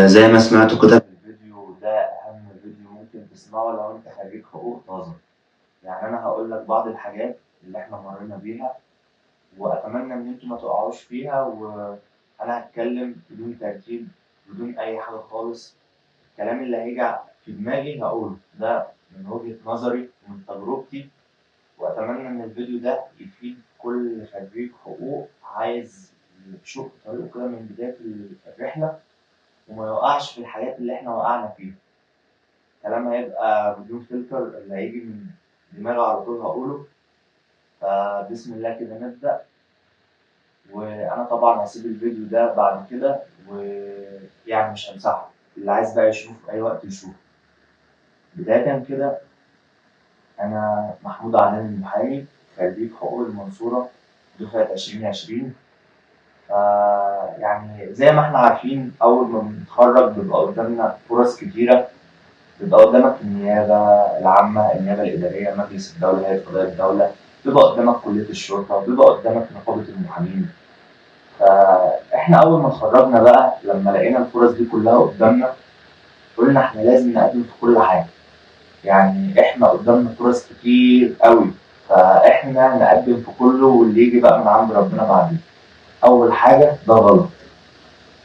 زي ما سمعتوا كده في الفيديو ده، أهم فيديو ممكن تسمعه لو أنت خريج حقوق طازة. يعني أنا هقول لك بعض الحاجات اللي إحنا مرينا بيها، وأتمنى إن أنتوا ما تقعوش فيها. وأنا هتكلم بدون ترتيب، بدون أي حاجة خالص. الكلام اللي هيجي في دماغي هقوله ده من وجهة نظري ومن تجربتي، وأتمنى إن الفيديو ده يفيد كل خريج حقوق عايز يشق طريقه كده من بداية الرحلة، وما يوقعش في الحاجات اللي إحنا وقعنا فيها. كلام هيبقى بدون فلتر، اللي هيجي من دماغي على طول هقوله. فبسم الله كده نبدأ. وأنا طبعا هسيب الفيديو ده بعد كده، ويعني مش همسحه، اللي عايز بقى يشوف أي وقت يشوف. بداية كده، أنا محمود علام المحامي، خريج حقوق المنصورة دفعة 2020. يعني زي ما احنا عارفين، أول ما بنتخرج بيبقى قدامنا فرص كتيرة. بيبقى قدامك النيابة العامة، النيابة الإدارية، مجلس الدولة، هيئة قضاء الدولة. بيبقى قدامك كلية الشرطة، بيبقى قدامك نقابة المحامين. فإحنا أول ما اتخرجنا بقى، لما لقينا الفرص دي كلها قدامنا، قلنا إحنا لازم نقدم في كل حاجة. يعني إحنا قدامنا فرص كتير قوي، فإحنا نقدم في كله، واللي يجي بقى من عند ربنا بعدين. أول حاجة ده غلط،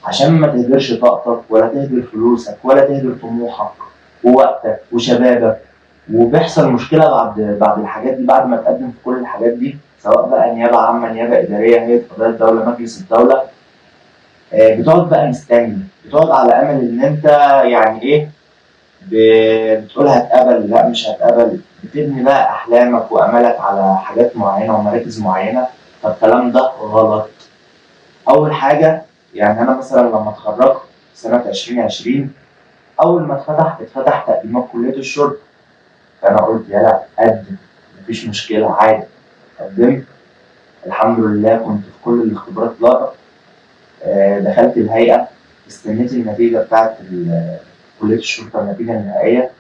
عشان ما تهدرش طاقتك ولا تهدر فلوسك ولا تهدر طموحك ووقتك وشبابك. وبيحصل مشكله بعد الحاجات دي، بعد ما تقدم في كل الحاجات دي، سواء بقى نيابه عامه، نيابه اداريه، هيئه قضاء الدوله، مجلس الدوله. بتقعد بقى مستني، بتقعد على امل ان انت يعني ايه، بتقول هتقبل، لا مش هتقبل. بتبني بقى احلامك واملك على حاجات معينه ومراكز معينه. فالكلام ده غلط. اول حاجه، يعني انا مثلا لما اتخرجت سنه 2020، اول ما اتفتح تقديمات كليه الشرطه، فانا قلت يلا قدم، مفيش مشكله عادي. قدمت، الحمد لله كنت في كل الاختبارات لاقط. دخلت الهيئه، استنيت النتيجه بتاعت كليه الشرطه، النتيجه النهائيه.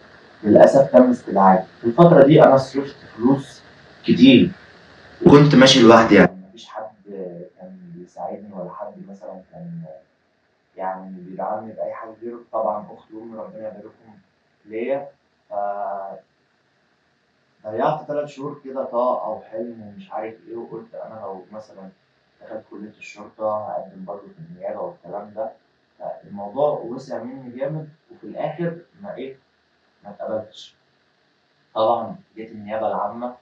للاسف تم استبعادي. في الفتره دي انا صرفت فلوس كتير، وكنت ماشي لوحدي، يعني مفيش حد كان بيساعدني، ولا حد مثلا كان يعني بيدعمني بأي حاجة غير طبعا أختي وأمي، ربنا يباركهم ليا. ضيعت 3 شهور كده طاقة أو حلم ومش عارف إيه، وقلت أنا لو مثلا دخلت كلية الشرطة هقدم برضه في النيابة والكلام ده. فالموضوع وسع مني جامد، وفي الآخر ما اتقبلتش. طبعا جيت النيابة العامة،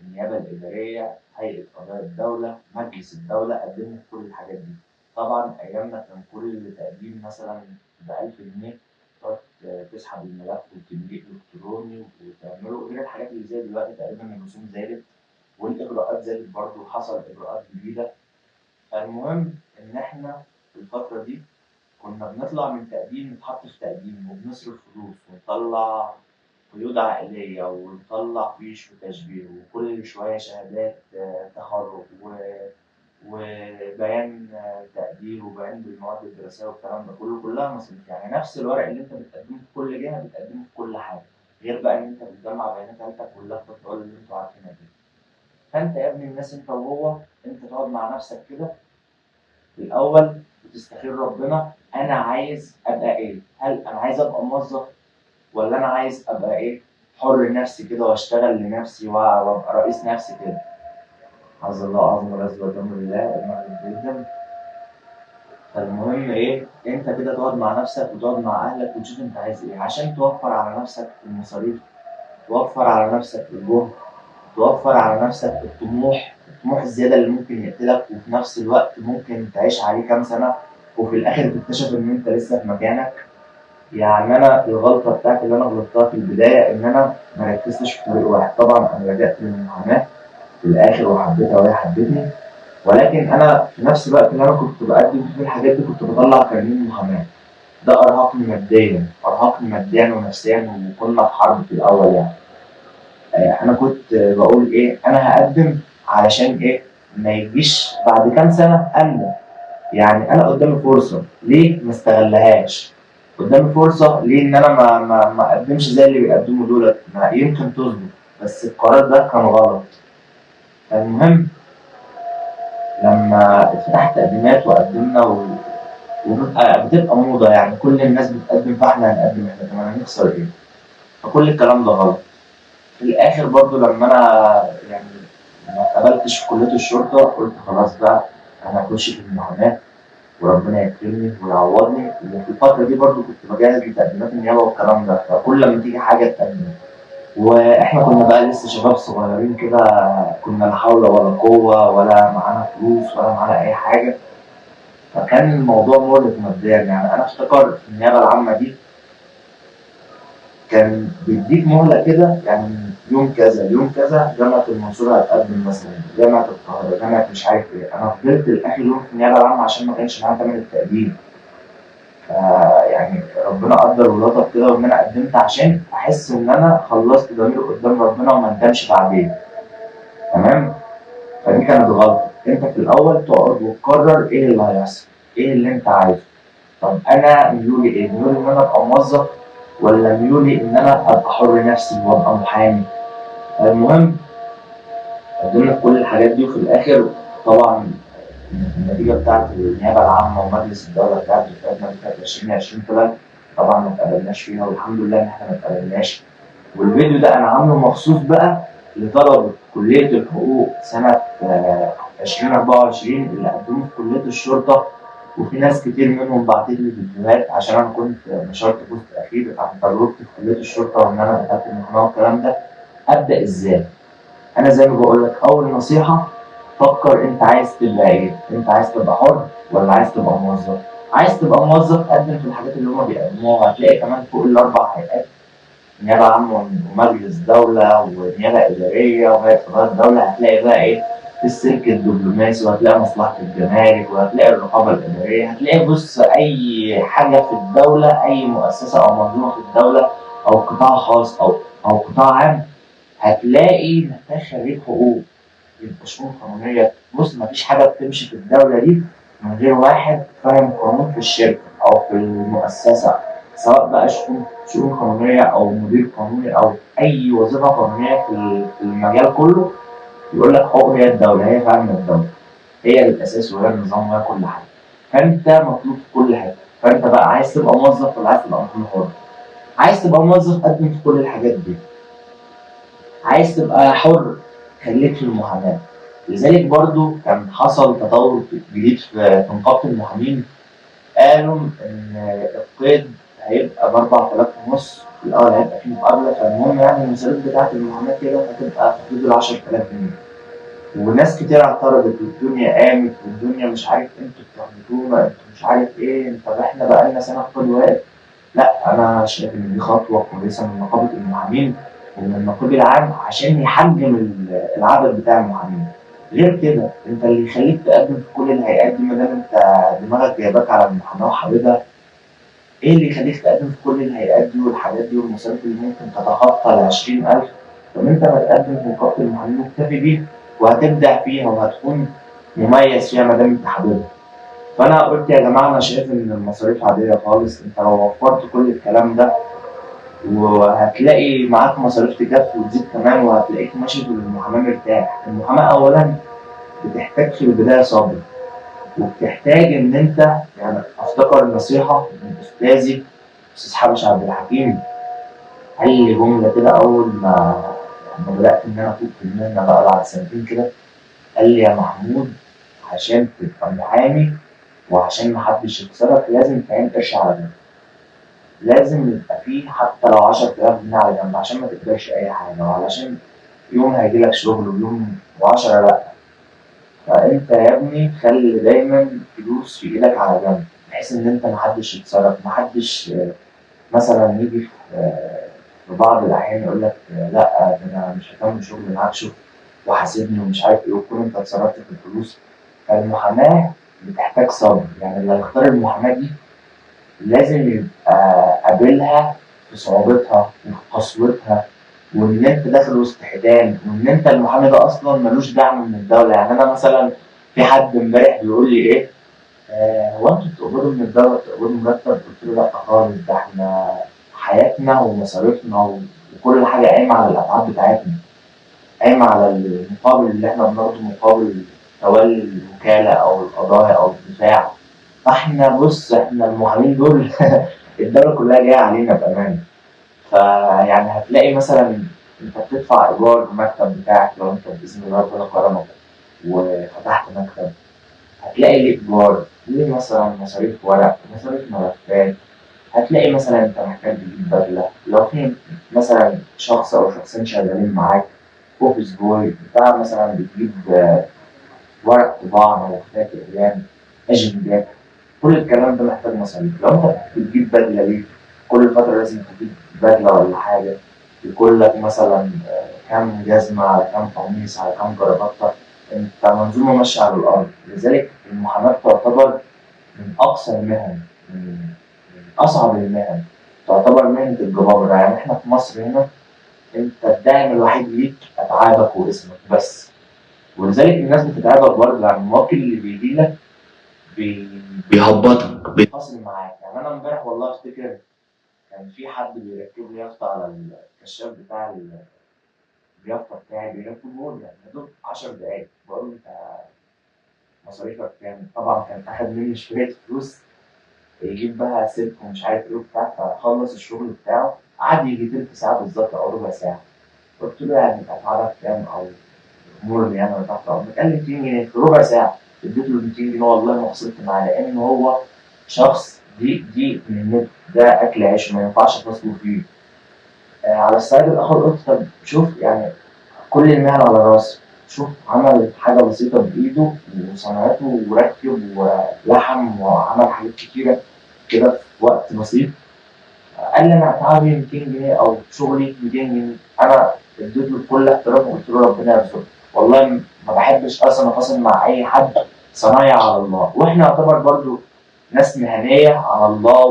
النيابة الإدارية، هيئة قضاء الدولة، مجلس الدولة، قدمنا في كل الحاجات دي. طبعا أيامنا كان كل تقديم مثلا ب1000 جنيه، تقعد تسحب الملف وتمليه إلكتروني وتعمله، غير الحاجات اللي زي دلوقتي تقريبا الرسوم زادت والإجراءات زادت، برضه حصل إجراءات جديدة. فالمهم إن إحنا في الفترة دي كنا بنطلع من تقديم نتحط في تقديم، وبنصرف فلوس ونطلع قيود عائلية ونطلع فيش وتشبيه، وكل شوية شهادات تخرج وبيان تقدير وبيان بالمواد الدراسية والكلام ده كله، كلها مصاريف. يعني نفس الورق اللي انت بتقدمه في كل جهة بتقدمه في كل حاجة، غير بقى ان انت بتجمع بيانات عيلتك كلها في الدول اللي انتوا عارفينها دي. فانت يا ابني الناس، انت وهو، انت تقعد مع نفسك كده في الأول وتستخير ربنا. أنا عايز أبقى إيه؟ هل أنا عايز أبقى موظف، ولا أنا عايز أبقى إيه؟ حر نفسي كده وأشتغل لنفسي وأبقى رئيس نفسي كده. عز الله أعظم ورزق وأتم لله المغرب جدا. فالمهم إيه؟ أنت كده تقعد مع نفسك وتقعد مع أهلك وتشوف أنت عايز إيه، عشان توفر على نفسك المصاريف، توفر على نفسك الجهد، توفر على نفسك الطموح الزيادة اللي ممكن يقتلك، وفي نفس الوقت ممكن تعيش عليه كام سنة وفي الآخر تكتشف إن أنت لسه في مكانك. يعني أنا الغلطة بتاعتي اللي أنا غلطتها في البداية إن أنا ما ركزتش في طريق واحد. طبعا أنا لجأت للمحاماة في الآخر وحبيتها وهي حبتني، ولكن أنا في نفس الوقت اللي أنا كنت بقدم فيه الحاجات دي كنت بطلع كارنيه محاماة. ده أرهقني ماديا ونفسيا، وكنا في حرب في الأول يعني. انا كنت بقول ايه، انا هقدم علشان ايه، ما يجيش بعد كام سنه اندم. يعني انا قدامي فرصه، ليه ما استغلهاش؟ قدامي فرصه، ليه ان انا ما اقدمش زي اللي بيقدموا دولت؟ ما يمكن تظبط. بس القرار ده كان غلط. المهم لما اتفتحت تقديمات وقدمنا بتبقى موضة، يعني كل الناس بتقدم فاحنا هنقدم، احنا كمان هنخسر ايه؟ فكل الكلام ده غلط. في الآخر برضو لما أنا يعني ما اتقبلتش في كلية الشرطة قلت خلاص بقى أنا هخش في المحاماة وربنا يكرمني ويعوضني. وفي الفترة دي برضو كنت بجهز لتقديمات النيابة والكلام ده، فكل لما تيجي حاجة تقدم. واحنا كنا بقى لسه شباب صغيرين كده، كنا لا حول ولا قوة ولا معانا فلوس ولا معانا أي حاجة. فكان الموضوع مرهق ماديا. يعني أنا افتكر في النيابة العامة دي كان بيديك مهلة كده، يعني يوم كذا يوم كذا جامعة المنصورة هتقدم مثلا، جامعة القاهرة، جامعة مش عارف ايه. أنا فضلت لآخر يوم في النيابة العامة عشان ما كانش معايا تمن التقديم. يعني ربنا قدر ولطف كده وإن أنا قدمت عشان أحس إن أنا خلصت ضميري قدام ربنا وما ندمش بعدين. تمام؟ فدي كانت غلطة. أنت في الأول تقعد وتقرر إيه اللي هيحصل، إيه اللي أنت عايزه. طب أنا ميولي إيه؟ ميولي إن أنا أبقى موظف ولا ميولي إن أنا أبقى حر نفسي وأبقى محامي؟ المهم قدمنا في كل الحاجات دي، وفي الآخر طبعا النتيجة بتاعت النيابة العامة ومجلس الدولة بتاعت دفعتنا بتاعت 2020 طلعت. طبعا ما اتقبلناش فيها والحمد لله إن إحنا ما اتقبلناش. والفيديو ده أنا عامله مخصوص بقى لطلبة كلية الحقوق سنة 2024 اللي قدموا في كلية الشرطة. وفي ناس كتير منهم بعتت لي فيديوهات عشان أنا كنت نشرت بوست أخير عن تجربتي في كلية الشرطة وإن أنا دخلت المحاماة والكلام ده. أبدأ إزاي؟ أنا زي ما بقول لك، أول نصيحة فكر أنت عايز تبقى إيه؟ أنت عايز تبقى حر ولا عايز تبقى موظف؟ عايز تبقى موظف قدم في الحاجات اللي هما بيقدموها، هتلاقي كمان فوق الأربع هيئات: نيابة عامة ومجلس دولة ونيابة إدارية وهيئة قضاء الدولة. هتلاقي بقى إيه؟ السلك الدبلوماسي، وهتلاقي مصلحة الجمارك، وهتلاقي الرقابة الإدارية. هتلاقي بص أي حاجة في الدولة، أي مؤسسة أو منظومة في الدولة أو قطاع خاص أو قطاع عام، هتلاقي محتاج خريج حقوق يبقى شؤون قانونية. بص مفيش حاجة بتمشي في الدولة دي من غير واحد فاهم قانون في الشركة أو في المؤسسة، سواء بقى شؤون قانونية أو مدير قانوني أو أي وظيفة قانونية في المجال كله. يقول لك حقوق هي الدولة، هي فعلا الدولة، هي الأساس وهي النظام وهي كل حاجة. فأنت مطلوب في كل حاجة. فأنت بقى عايز تبقى موظف ولا عايز تبقى محامي حر؟ عايز تبقى موظف قدم في كل الحاجات دي. عايز تبقى حر خليك في المحاماة. لذلك برضو كان حصل تطور جديد في نقابة المحامين. قالوا إن القيد هيبقى ب4500، في الأول هيبقى فيه مقابلة. فالمهم يعني المصاريف بتاعت المحاماة كده هتبقى في حدود 10000 جنيه. وناس كتير اعترضت والدنيا قامت والدنيا مش عارف انتوا بتحبطونا، انتوا مش عارف ايه، طب احنا بقالنا سنة في كل واقف. لا، أنا شايف إن دي خطوة كويسة من نقابة المحامين ومن النقيب العام عشان يحجم العدد بتاع المحامين. غير كده أنت اللي يخليك تقدم في كل الهيئات دي ما دام أنت دماغك جايباك على المحاماة وحاببها. إيه اللي يخليك تقدم في كل الهيئات دي والحاجات دي والمصاريف اللي ممكن تتخطى ال20000؟ طب أنت ما تقدم في نقابة المحامين واكتفي بيها وهتبدع فيها وهتكون مميز فيها ما دام أنت حاببها. فانا قلت يا جماعه انا شايف ان المصاريف عاديه خالص. انت لو وفرت كل الكلام ده وهتلاقي معاك مصاريف تكفي وتزيد كمان، وهتلاقيك ماشي في المحاماه مرتاح. المحاماه اولا بتحتاج في البدايه صبر، وبتحتاج ان انت يعني افتكر نصيحه من استاذي استاذ حبش عبد الحكيم. قال لي جمله كده اول ما بدات ان انا افوق في المهنه بقى بعد سنتين كده. قال لي يا محمود، عشان تبقى محامي وعشان محدش يكسرك لازم تعين قرش على جنب. لازم يبقى فيه حتى لو 10000 جنيه على جنب عشان ما تقدرش أي حاجة، وعلشان يوم هيجيلك شغل ويوم و10 لأ. فأنت يا ابني خلي دايما فلوس في إيدك على جنب بحيث إن أنت محدش يكسرك، محدش مثلا يجي في بعض الأحيان يقول لك لأ ده أنا مش هكمل شغل معاك، شوف وحاسبني ومش عارف إيه، وتكون أنت اتصرفت في الفلوس. فالمحاماة بتحتاج صبر. يعني اللي هيختار المحاماة دي لازم يبقى قابلها في صعوبتها وفي قسوتها، وإن أنت داخل وسط حيتان، وإن أنت المحامي ده أصلا ملوش دعم من الدولة. يعني أنا مثلا في حد امبارح بيقول لي إيه، هو أنتوا بتقبضوا من الدولة بتقبضوا مرتب؟ قلت له لأ خالص، ده إحنا حياتنا ومصاريفنا وكل حاجة قايمة على الأتعاب بتاعتنا، قايمة على المقابل اللي إحنا بناخده مقابل تولي الوكالة أو القضايا أو الدفاع. فاحنا بص احنا المحامين دول الدولة كلها جاية علينا بأمان. فيعني هتلاقي مثلا انت بتدفع ايجار المكتب بتاعك لو انت باذن الله ربنا كرمك وفتحت مكتب، هتلاقي ليه ايجار، ليه مثلا مصاريف ورق، مصاريف ملفات. هتلاقي مثلا انت محتاج تجيب بدله، لو في مثلا شخص او شخصين شغالين معاك، اوفيس بوي بتاع مثلا بتجيب ورق طباعه، ملفات، اعلان، اجندات. كل الكلام ده محتاج مصاريف. لو انت بتجيب بدله ليك كل فتره لازم تجيب بدله ولا حاجه، يكون لك مثلا كام جزمه على كام قميص على كام جرافطه. انت منظومه ماشيه على الارض. لذلك المحاماه تعتبر من اقصى المهن، من اصعب المهن. تعتبر مهنه الجبابره. يعني احنا في مصر هنا انت الداعم الوحيد ليك اتعابك واسمك بس. ولذلك الناس بتتعبك برضه. يعني الموكل اللي بيجي لك بيهبطك، بيفاصل معاك. يعني انا امبارح والله افتكر كان في حد بيركب لي يافطه على الكشاف بتاع اليافطه بتاعي، بيركبه لي يعني يا دوب 10 دقايق. بقول له انت مصاريفك كام؟ طبعا كان اخد مني شويه فلوس يجيب بها سلك ومش عارف ايه وبتاع. فخلص الشغل بتاعه قعد يجي تلت ساعه بالظبط او ربع ساعه. قلت له يعني اسعارك كام او امور يعني ولا تحت امرك؟ قال لي 200 جنيه في ربع ساعه. اديته ال 200 جنيه والله ما خسرت معاه، لان هو شخص دي من ده اكل عيش ما ينفعش تصبر فيه. على الصعيد الاخر قلت طب شوف يعني كل المهن على راسي. شوف عمل حاجه بسيطه بايده وصنعته وركب ولحم وعمل حاجات كتيره كده في وقت بسيط. قال لي انا تعبي 200 جنيه او شغلي 200 جنيه. انا اديت له بكل احترام وقلت له ربنا يرزقك. والله ما بحبش اصلا افاصل مع اي حد. صنايع على الله، واحنا يعتبر برضو ناس مهنيه على الله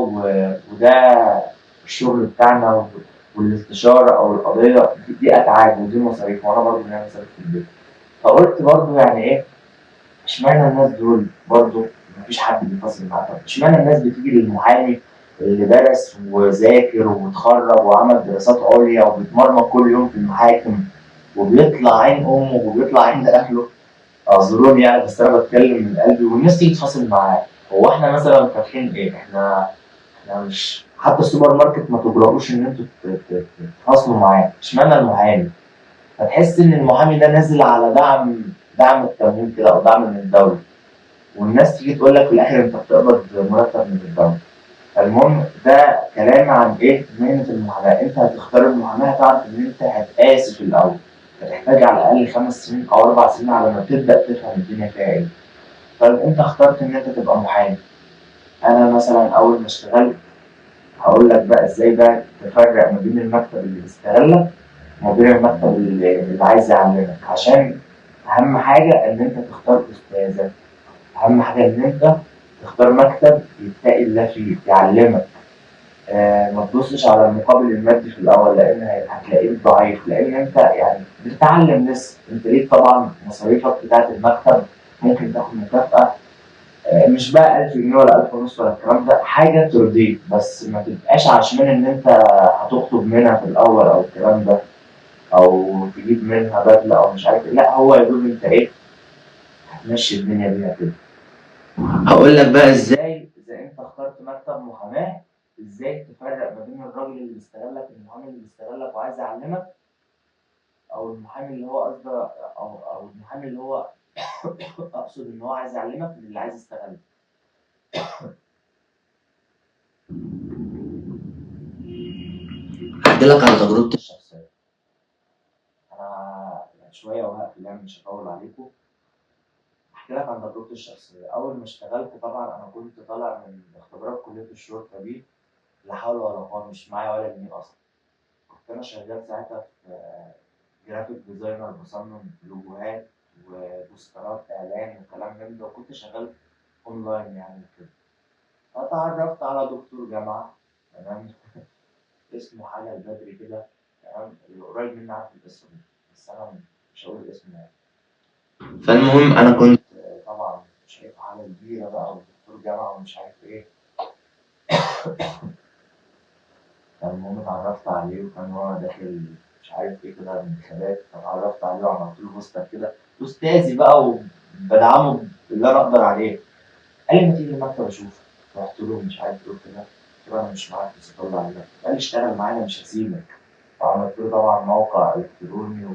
وده الشغل بتاعنا والاستشاره او القضيه دي اتعاب ودي مصاريف، وانا برضو ليا مصاريف في البيت. فقلت برضو يعني ايه، اشمعنى الناس دول برضه مفيش حد بيفاصل معاه؟ طب اشمعنى الناس بتيجي للمحامي اللي درس وذاكر ومتخرج وعمل دراسات عليا وبيتمرمط كل يوم في المحاكم وبيطلع عين امه وبيطلع عين اهله؟ اعذروني يعني بس انا بتكلم من قلبي، والناس تيجي تفاصل معاه. هو احنا مثلا فاتحين ايه؟ احنا مش حتى السوبر ماركت ما تجرؤوش ان انتوا تتفاصلوا معاه. اشمعنى المحامي؟ فتحس ان المحامي ده نازل على دعم التمويل كده او دعم من الدوله، والناس تيجي تقول لك في الاخر انت بتقبض مرتب من الدوله. فالمهم ده كلام عن ايه مهنه المحاماه. انت هتختار المحاماه هتعرف ان انت هتقاسي في الاول، هتحتاج على الاقل 5 سنين او 4 سنين على ما تبدا تفهم الدنيا فيها ايه. طيب انت اخترت ان انت تبقى محامي. انا مثلا اول ما اشتغلت هقول لك بقى ازاي بقى تفرق ما بين المكتب اللي بيستغلك وما بين المكتب اللي عايز يعلمك. عشان اهم حاجه ان انت تختار استاذك. اهم حاجه ان انت تختار مكتب يتقي الله فيه يعلمك. ما تبصش على المقابل المادي في الاول، لان هتلاقيه ضعيف، لان انت يعني بتتعلم لسه. انت ليك طبعا مصاريفك بتاعت المكتب، ممكن تاخد مكافأة. مش بقى 1000 جنيه ولا 1000 ونص ولا الكلام ده، حاجة ترضيك بس ما تبقاش عشان ان انت هتخطب منها في الاول او الكلام ده، او تجيب منها بدلة او مش عارف إيه. لا هو يا دوب انت ايه هتمشي الدنيا بيها كده. هقول لك بقى ازاي اذا انت اخترت مكتب محاماه ازاي تفرق ما بين الراجل اللي بيستغلك، المحامي اللي بيستغلك وعايز يعلمك، او المحامي اللي هو قصده او المحامي اللي هو اقصد ان هو عايز يعلمك من اللي عايز يستغلك. احكي لك عن تجربتي الشخصيه. انا يعني شويه وهقفل يعني مش هطول عليكم. احكي لك عن تجربتي الشخصيه. اول ما اشتغلت طبعا انا كنت طالع من اختبارات كليه الشرطه دي، لا حول ولا قوه، مش معايا ولا جنيه اصلا. كنت انا شغال ساعتها في جرافيك ديزاينر، بصمم لوجوهات وبوسترات اعلان وكلام من ده، وكنت شغال اونلاين يعني كده. فتعرفت على دكتور جامعه، تمام، اسمه حاجه البدري كده، تمام، اللي قريب مني عارف الاسم، بس انا مش هقول الاسم يعني. فالمهم انا كنت طبعا شايف حاجه كبيره بقى ودكتور جامعه ومش عارف ايه. فالمهم اتعرفت عليه وكان هو داخل مش عارف ايه كده انتخابات، فتعرفت عليه وعملت له بوستر كده، استاذي بقى وبدعمه باللي انا اقدر عليه. قال لي ما تيجي المكتب اشوفك. رحت له مش عارف ايه كده، قلت له انا مش معاك بس اطلع المكتب. قال لي اشتغل معانا مش هسيبك. وعملت له طبعا موقع الكتروني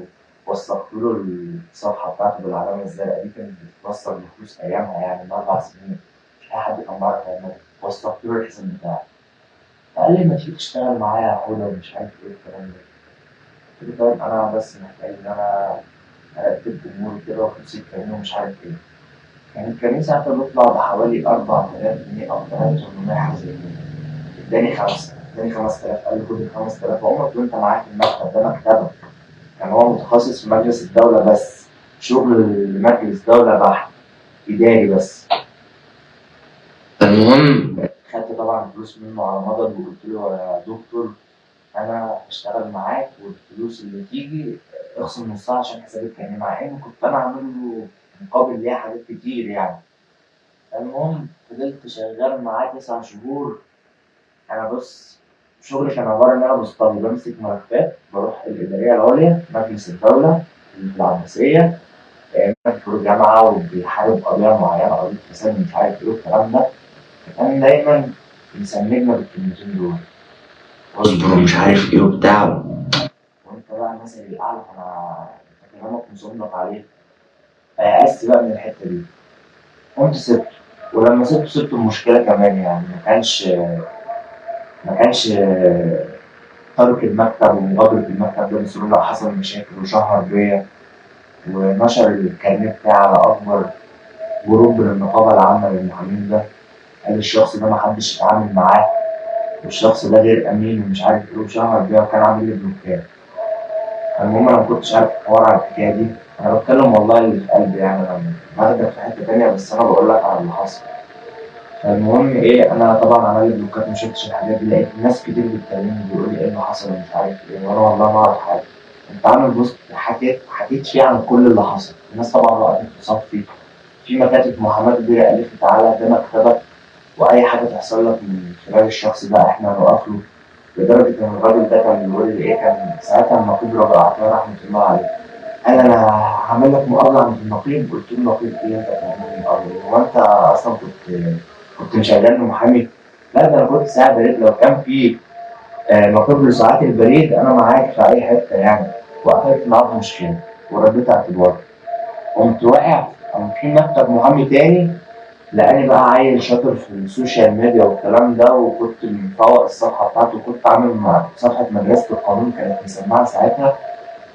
ووثقت له الصفحه بتاعته بالعلامه الزرقاء، دي كانت بتتوثق بفلوس ايامها يعني من 4 سنين، مش اي حد كان بيعرف يعملها. وثقت له الحساب بتاعي. فقال لي ما تيجي تشتغل معايا يا حوده ومش عارف ايه الكلام ده. قلت له طيب انا بس محتاج ان انا ارتب اموري كده وفلوسي تاني ومش عارف ايه. يعني الكنيسة كانت بتطلع بحوالي 4000 جنيه أو 3800 حاجة زي كده. اداني خمسة، اداني 5000، قال لي خد ال 5000 عمرك وأنت معاك المكتب ده مكتبك. كان هو متخصص في مجلس الدولة بس، شغل مجلس دولة بحت، إداري بس. المهم خدت طبعا فلوس منه على مضض وقلت له يا دكتور أنا هشتغل معاك والفلوس اللي تيجي اخصم نصها عشان حسابك كان مع إني كنت أنا عامل له مقابل ليها حاجات كتير يعني. المهم فضلت شغال معاه 9 شهور. أنا بص شغلي كان عبارة إن أنا بصطادي بمسك ملفات بروح الإدارية العليا مجلس الدولة اللي في العباسية، دكتور جامعة وبيحارب قضية معينة، قضية فساد مش عارف إيه والكلام ده. كان دايما بيسنجنا بالكلمتين دول، اصبر ومش عارف إيه وبتاع، وأنت بقى المثل الأعلى فأنا أنت كلامك مصنف عليه. فيأست بقى من الحتة دي، قمت سبته. ولما سبته المشكلة كمان يعني ما كانش ترك المكتب ومغادرة المكتب ده بسهولة، حصل مشاكل وشهر بيا ونشر الكارنيه بتاعي على أكبر جروب من النقابة العامة للمحامين ده. قال الشخص ده محدش يتعامل معاه والشخص ده غير أمين ومش عارف إيه، وشهر بيا وكان عامل لي بلوكات. المهم أنا مكنتش عارف أحور على الحكاية دي، أنا بتكلم والله اللي في قلبي يعني، أنا باخدك في حتة تانية بس أنا بقولك على اللي حصل. فالمهم ايه انا طبعا عمال لي بلوكات ما شفتش الحاجات دي، لقيت ناس كتير بتكلمني بيقول لي ايه اللي حصل ومش عارف ايه، وانا والله ما اعرف حاجه. انت عامل بوست حكيت فيه عن كل اللي حصل، الناس طبعا وقفت في صفي، في مكاتب محاماه كبيره قالت لي تعالى ده مكتبك واي حاجه تحصل لك من خلال الشخص ده احنا هنقف له. لدرجه ان الراجل ده كان بيقول لي ايه، كان ساعتها النقيب رجع عطيه رحمه الله عليه، قال انا هعمل لك مقابله عند النقيب. قلت له نقيب ايه انت بتعمل لي مقابله؟ هو انت اصلا كنت مشغلني محامي؟ لا ده انا كنت ساعة بريد، لو كان في نقيب لساعات البريد انا معاك في اي حته يعني. وقفلت معاه مشكله ورديت اعتباري. قمت واقع قام في مكتب محامي تاني لقاني بقى عيل شاطر في السوشيال ميديا والكلام ده، وكنت مفوق الصفحه بتاعته وكنت عامل مع صفحه مدرسه القانون كانت مسمعه ساعتها،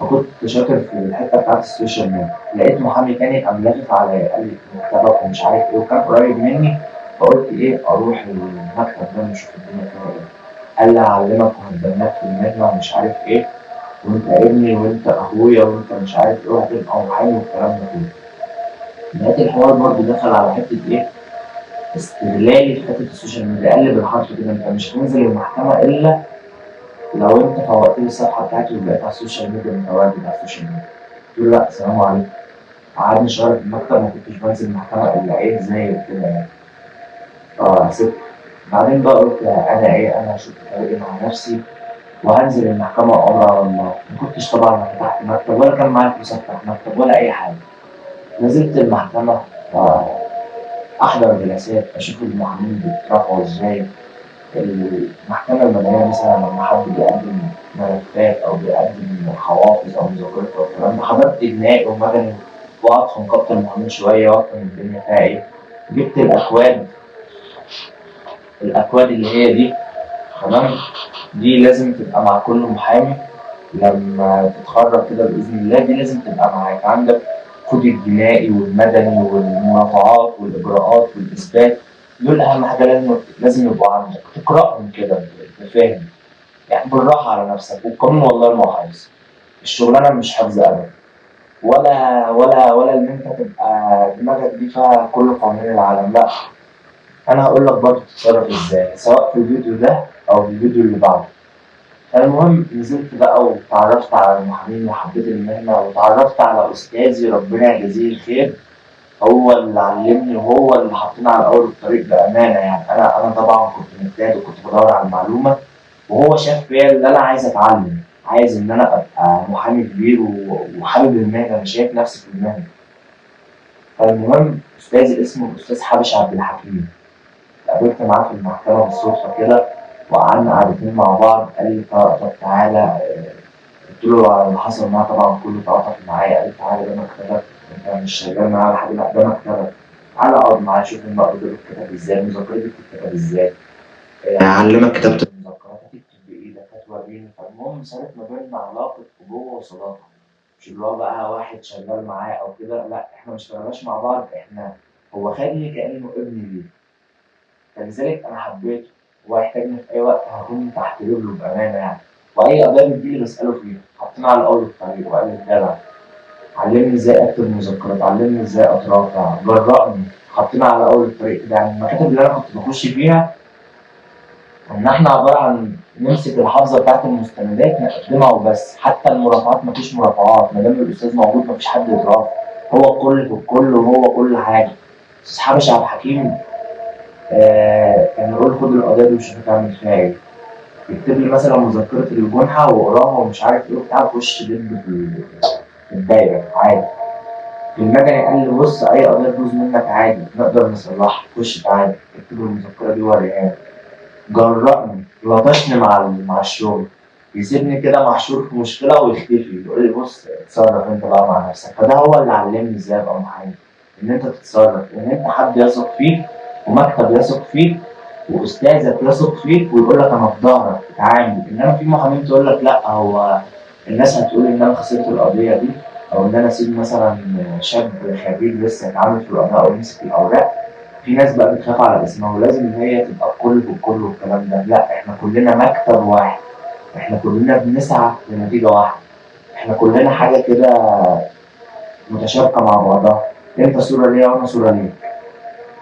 فكنت شاطر في الحته بتاعت السوشيال ميديا. لقيت محامي تاني قام لافف عليا قال لي مكتبك ومش عارف ايه وكان قريب مني، فقلت ايه اروح المكتب ده نشوف الدنيا فيها ايه. قال لي هعلمك وهدمك في المهنه ومش عارف ايه، وانت ابني وانت اخويا وانت مش عارف ايه وهتبقى محامي والكلام ده كله. لقيت الحوار برضه دخل على حته ايه، استغلالي في حته السوشيال ميديا. قال لي بالحرف كده انت مش هتنزل المحكمه الا لو انت فوقت لي الصفحه بتاعتي وبقيت على السوشيال ميديا متواجد على السوشيال ميديا. قلت له لا السلام عليكم. قعدني شهر في المكتب ما كنتش بنزل المحكمة إلا إيه زي كده يعني. سبت. بعدين بقى قلت أنا إيه، أنا هشوف طريقي مع نفسي وهنزل المحكمة أمر على الله. ما كنتش طبعا فتحت مكتب ولا كان معايا فلوس أفتح مكتب ولا أي حاجة. نزلت المحكمة أحضر جلسات أشوف المحامين بيترافعوا إزاي. المحكمة المدنية مثلا لما حد بيقدم ملفات أو بيقدم حوافظ أو مذكرات أو الكلام ده، حضرت جنائي ومدني وقعد في نقابة المحامين شوية وأفهم الدنيا فيها إيه. جبت الأكواد اللي هي دي تمام، دي لازم تبقى مع كل محامي لما تتخرج كده بإذن الله، دي لازم تبقى معاك عندك كود الجنائي والمدني والمرافعات والإجراءات والإثبات. دول أهم حاجة لازم يبقوا عندك تقرأهم كده بفهم يعني بالراحة على نفسك. والقانون والله ما حافظ، الشغلانة مش حافظ أبدا، ولا إن أنت تبقى دماغك دي فيها كل قوانين العالم، لا. أنا هقول لك برضه تتصرف إزاي سواء في الفيديو ده أو في الفيديو اللي بعده. المهم نزلت بقى وتعرفت على المحامين وحبيت المهنة وتعرفت على أستاذي ربنا يجازيه الخير، هو اللي علمني وهو اللي حطني على أول الطريق بأمانة يعني. أنا طبعا كنت مجتهد وكنت بدور على المعلومة، وهو شاف فيا اللي أنا عايز أتعلم، عايز إن أنا أبقى محامي كبير وحابب المهنة، أنا شايف نفسي في المهنة. فالمهم أستاذي اسمه الأستاذ حبش عبد الحكيم، اتقابلت معاه في المحكمة بالصدفة كده، وقعدنا قعدتين مع بعض. قال لي طب تعالى، قلت له على اللي حصل معاه طبعا كله، تعاطف معايا. قال لي تعالى ده مكتبك، انت مش شغال معاه لحد، لا ده مكتبك، تعالى اقعد معاه شوف المقر ده بيتكتب ازاي، المذكرة دي بتتكتب ازاي، اعلمك كتابة المذكرات، هتكتب بايدك، هتوريني. فالمهم صارت ما بيننا علاقة أبوة وصداقة، مش اللي هو بقى واحد شغال معاه او كده، لا احنا ما اشتغلناش مع بعض، احنا هو خدني كأنه ابني ليه. فلذلك انا حبيته، هو يحتاجني في اي وقت هكون تحت رجله بامانه يعني. واي قضيه بتجيلي بساله فيها، حاطين على اول الطريق. وقال لي جدع، علمني ازاي اكتب مذكرات، علمني ازاي اترافع، جرأني. حاطين على اول الطريق كده. يعني المكاتب اللي انا كنت بخش فيها ان احنا عباره عن نمسك الحافظه بتاعت المستندات نقدمها وبس، حتى المرافعات مفيش مرافعات، ما دام الاستاذ موجود مفيش حد يترافع، هو الكل في الكل وهو كل حاجه. استاذ حبش عبد الحكيم كان يقول خد القضيه دي وشوف هتعمل فيها ايه، يكتب لي مثلا مذكره الجنحه واقراها ومش عارف ايه وبتاع، خش دب في الدايره عادي. في المدني قال لي بص اي قضيه تبوظ منك عادي نقدر نصلحها، خش تعالى اكتب المذكره دي وريها لي. جرأني، لطشني مع الشغل، يسيبني كده محشور في مشكله ويختفي، يقول لي بص اتصرف انت بقى مع نفسك. فده هو اللي علمني ازاي ابقى محامي، ان انت تتصرف، ان انت حد يثق فيك ومكتب يثق فيك واستاذك يثق فيك ويقول لك انا في ظهرك اتعامل. انما في محامين تقول لك لا، هو الناس هتقول ان انا خسرت القضيه دي، او ان انا اسيب مثلا شاب خريج لسه يتعامل في القضاء او يمسك الاوراق. في ناس بقى بتخاف على اسمها ولازم ان هي تبقى الكل في الكل والكلام ده. لا احنا كلنا مكتب واحد، احنا كلنا بنسعى لنتيجه واحده، احنا كلنا حاجه كده متشابكه مع بعضها، انت صوره ليا وانا صوره ليك.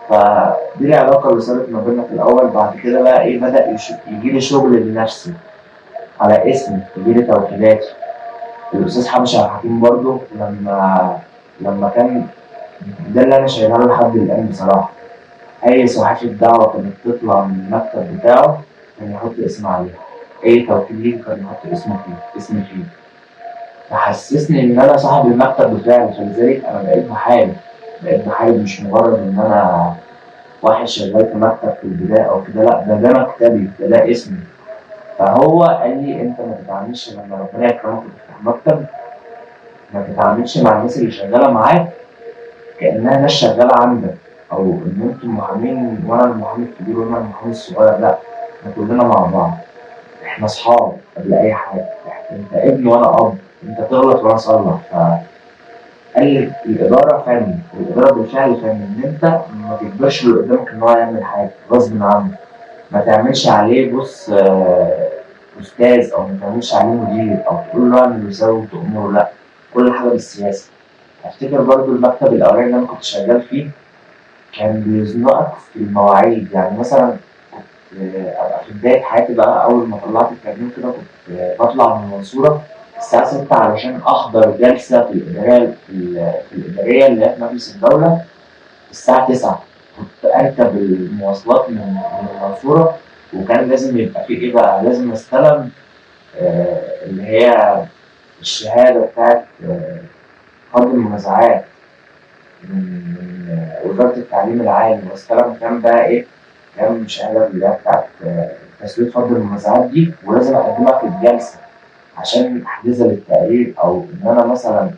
فدي العلاقه اللي صارت ما بيننا في الاول. بعد كده بقى ايه، بدا يجي لي شغل لنفسي على اسمي، يجي لي توكيلات. الاستاذ حبش عبد الحكيم برضه لما كان، ده اللي انا شايلها له لحد الان بصراحه، اي صحيفه دعوه كانت تطلع من المكتب بتاعه كان يحط اسم عليها، اي توكيل ليه كان يحط اسمي فيه. فحسسني ان انا صاحب المكتب بتاعي. فلذلك انا بقيت بحارب مش مجرد ان انا واحد شغال في مكتب في البدايه او كده، لا ده مكتبي، ده اسمي. فهو قال لي انت ما تتعاملش لما ربنا يكرمك وتفتح مكتب، ما تتعاملش مع الناس اللي شغاله معاك كانها ناس شغاله عندك، او ان انتم محامين وانا المحامي الكبير وانا المحامي الصغير، لا احنا كلنا مع بعض، احنا اصحاب قبل اي حاجه، انت ابن وانا اب، انت تغلط وانا اصلح. فقال لي الاداره فن، والاداره بالفعل فن، ان انت ما تجبرش اللي قدامك ان هو يعمل حاجه غصب عنه، ما تعملش عليه بص استاذ، او ما تعملش عليه مدير او تقول له اعمل وسوي وتأمره، لا كل حاجه بالسياسه. افتكر برضو المكتب الاولاني اللي انا كنت شغال فيه كان بيزنقك في المواعيد. يعني مثلا كنت ابقى في بدايه حياتي بقى، اول ما طلعت الترجمه كده كنت بطلع من المنصوره الساعه 6 علشان احضر جلسه في الاداريه في الاداريه اللي هي في مجلس الدوله الساعه 9. كنت اركب المواصلات من المنصوره، وكان لازم يبقى في ايه بقى، لازم استلم اللي هي الشهاده بتاعت فرض المنازعات من وزاره التعليم العالي، واستلم كام بقى ايه، كام شهاده اللي هي بتاعت تسويق فرض المنازعات دي، ولازم اقدمها في الجلسه عشان احجزها للتقرير، او ان انا مثلا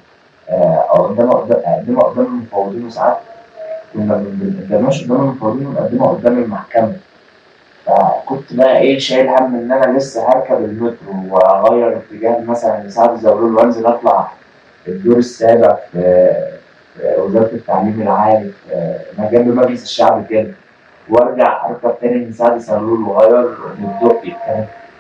او اقدمها قدام المفوضين. وساعات كنا ما بنقدمهاش قدام المفوضين ونقدمها قدام المحكمه. فكنت بقى ايه شايل هم ان انا لسه هركب المترو واغير اتجاه مثلا لسعد زغلول وانزل اطلع الدور السابع في وزاره التعليم العالي ما جنب مجلس الشعب كده، وارجع اركب تاني من سعد زغلول واغير للدقي.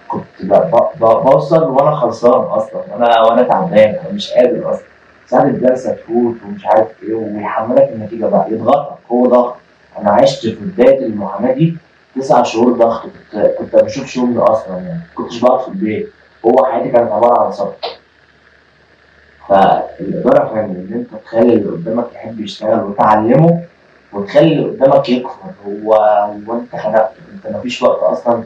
كنت بوصل وانا خلصان اصلا، وانا تعبان، انا مش قادر اصلا. ساعة الجلسه تفوت ومش عارف ايه، ويحملك النتيجه بقى، يضغطك، هو ضغط. انا عشت في بدايه المحاماه دي 9 شهور ضغط، كنت ما بشوفش امي اصلا، يعني كنتش بقعد في البيت، هو حياتي كانت عباره عن سفر. فالاداره فعلا ان انت تخلي اللي قدامك يحب يشتغل وتعلمه، وتخلي اللي قدامك يكفر. هو انت خلقته، انت مفيش وقت اصلا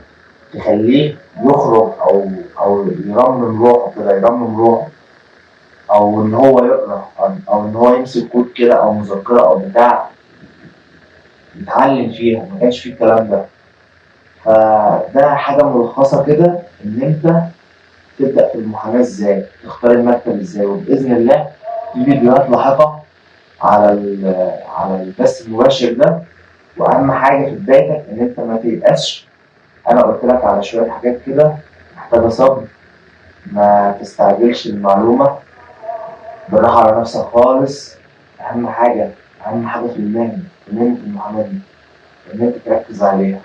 تخليه يخرج او يرمم روحه كده، يرمم روحه، او ان هو يقرا او ان هو يمسك كود كده او مذكره او بتاع يتعلم فيها، ما كانش فيه الكلام ده. فده حاجه ملخصه كده ان انت تبدا في المحاماه ازاي، تختار المكتب ازاي، وباذن الله في فيديوهات لاحقه على على البث المباشر ده. واهم حاجه في بدايتك ان انت ما تيأسش. انا قلت لك على شويه حاجات كده محتاجه صبر، ما تستعجلش المعلومه، بالراحه على نفسك خالص. اهم حاجه اهم حاجه في المهنه، في مهنه المحاماه دي، ان انت تركز عليها،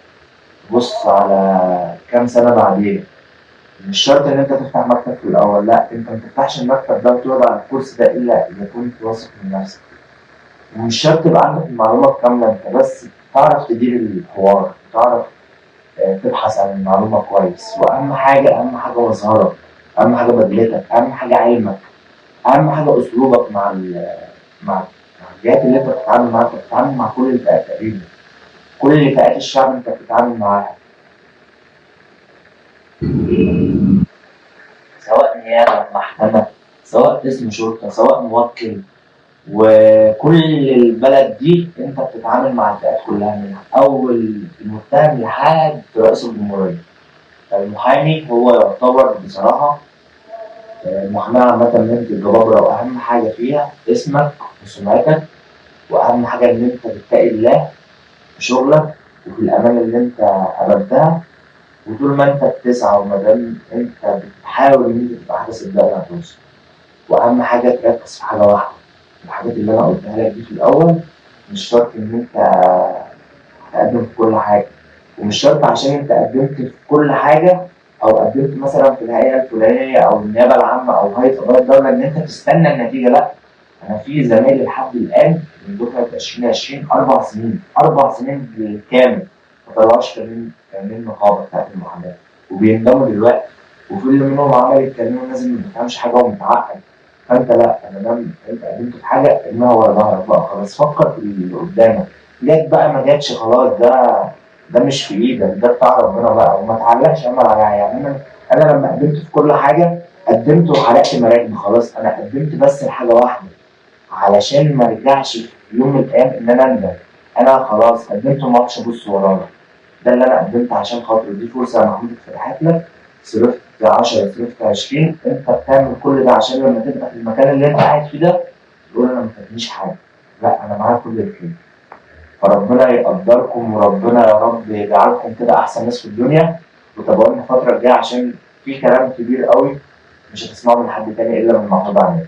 تبص على كام سنه بعدين. مش شرط ان انت تفتح مكتب في الاول، لا، انت ما تفتحش المكتب ده وتقعد على الكرسي ده الا اذا كنت واثق من نفسك. ومش شرط يبقى عندك المعلومه الكامله، انت بس تعرف تدير الحوار، تعرف تبحث عن المعلومه كويس. واهم حاجه مظهرك، اهم حاجه بدلتك، اهم حاجه علمك، اهم حاجه اسلوبك مع الجهات اللي انت بتتعامل معاها. انت بتتعامل مع كل الفئات تقريبا، كل فئات الشعب انت بتتعامل معاها، سواء نيابه، محكمه، سواء اسم شرطه، سواء موكل. وكل البلد دي انت بتتعامل مع الفئات كلها، من اول المتهم لحد رئيس الجمهوريه. المحامي هو يعتبر بصراحه المحاماه عامه مهنه الجبابره، واهم حاجه فيها اسمك وسمعتك، واهم حاجه ان انت تتقي الله في شغلك وفي الامانه اللي انت قابلتها. وطول ما انت بتسعى وما دام انت بتحاول ان انت تبقى حاجه صدقني هتوصل. واهم حاجه تركز في حاجه واحده، الحاجات اللي انا قلتها لك دي في الاول. مش شرط ان انت تقدم في كل حاجه، ومش شرط عشان انت قدمت في كل حاجه او قدمت مثلا في الهيئه الفلانيه او النيابه العامه او هيئه قضاء الدوله ان انت تستنى النتيجه. لا، انا في زمايلي لحد الان من دفعه 2020 اربع سنين بالكامل ما طلعوش كارنيه النقابه بتاعت المحاماه، وبيندموا دلوقتي. وفي اللي منهم عمال يتكلموا الناس اللي ما بتفهمش حاجه ومتعقد. فانت لا، انا دام انت قدمت في حاجه ارميها ورا ظهرك بقى خلاص، فكر في اللي قدامك. جت بقى ما جاتش خلاص، ده مش في ايدك، ده بتاع ربنا بقى. وما تعلقش امل عليها. يعني انا لما قدمت في كل حاجه قدمت وحرقت مراكبي خلاص. انا قدمت بس لحاجه واحده علشان ما ارجعش في يوم من الايام ان انا اندم. انا خلاص قدمت وما اعرفش ابص ورايا. ده اللي انا قدمت عشان خاطر دي فرصه يا محمود اتفتحت لك. صرفت 10، صرفت 20، انت بتعمل كل ده عشان لما تبقى في المكان اللي انت قاعد فيه ده تقول انا ما فاتنيش حاجه. لا، انا معاك كل الخير. فربنا يقدركم، وربنا يا رب يجعلكم كده احسن ناس في الدنيا. وتابعونا الفتره الجايه عشان في كلام كبير قوي مش هتسمعه من حد تاني الا من محمود عامر.